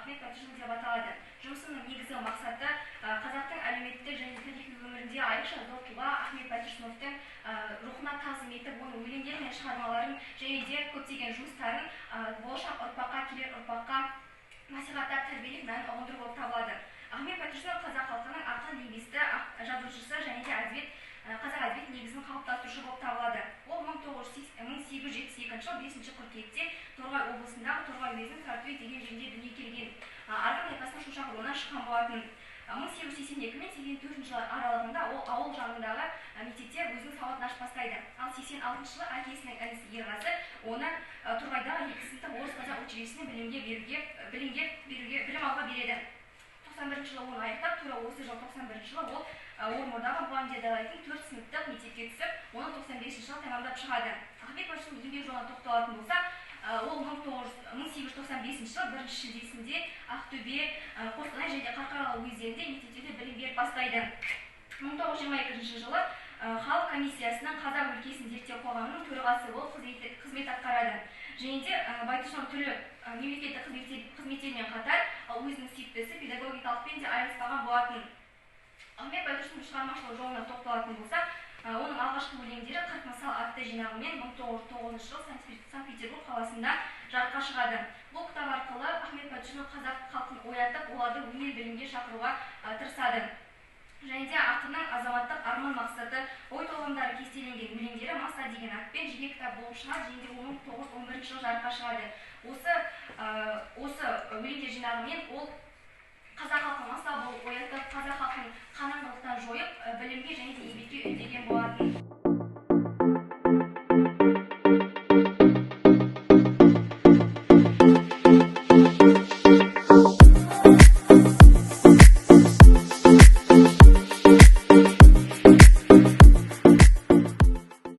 Ахмет Байтұрсынов деп аталады. Жұмысының негізгі мақсаты қазақтың әлеуметтік және тарихи өмірінде айрықша зор тұлға Ахмет Байтұрсыновтың рухына тағзым етіп, оның өлеңдері мен шығармаларын және де көптеген жұмыстарын болашақ ұрпаққа, келер ұрпаққа насихаттап тәрбиелеп мәнін ұғындыру болып табылады. Ахмет Байтұрсынов қазақ халқының ақын, лингвисті, жазушысы және де қазақ әдебиет негізін қалыптастырушы болып табылады. Ол 1872 жыл 5 қыркүйекте Торғай облысындағы Торғай уезінің Сарытөбе деген жерінде дүниеге келген. Арғын тайпасының шошақ шыққан болатын. 1882 мен 84 жылы аралығында ол ауыл жағындағы мектепте өзінің сауатын ашып бастайды. Ал 86 жылы әкесінің інісі Ерғазы оны Торғайдағы 2 сыныптық орыс қазақ училищесіне білім алуға береді. 91 жылы оны аяқтап, тура осы жыл 91 жылы ол Орынбордағы мұғалімдер даярлайтын 4 сыныптық мектепке түсіп, оны 95 жылы тәмамдап шығады. Ахмет Байтұрсынов еңбек жолына тоқталатын болса, ол 1895 жыл 1 шілдесінде Ақтөбе, Қостанай және Қарқаралы уездерінде мектептерде білім беріп бастайды. 1922 жылы халық комиссиясының қазақ өлкесін зерттеу қоғамының төрағасы болып қызмет атқарады. Және де Байтұрсынов түрлі мемлекеттік қызметтермен қатар өзінің сүйіктісі педагогикалықпен де айырылыспаған болатын. Ахмет Байтұрсыновтың шығармашылық жолына тоқталатын болсақ, оның алғашқы өлеңдері 40 мысал атты жинағымен 1909 жылы Санкт-Петербург қаласында жарыққа шығады. Бұл кітап арқылы Ахмет Байтұрсынов қазақ халқын оятып, оларды өнер білімге шақыруға тырысады. Және де ақынның азаматтық арман мақсаты, ой толғамдары кестеленген өлеңдері Маса деген атпен жеке кітап болып шығады, және де 1911 жылы жарыққа шығады. Осы өлеңдер жинағымен ол қазақ халқын маса болып оятып, қазақ халқын қанаңғылықтан жойып, білімге және де еңбекке үндеген болатын.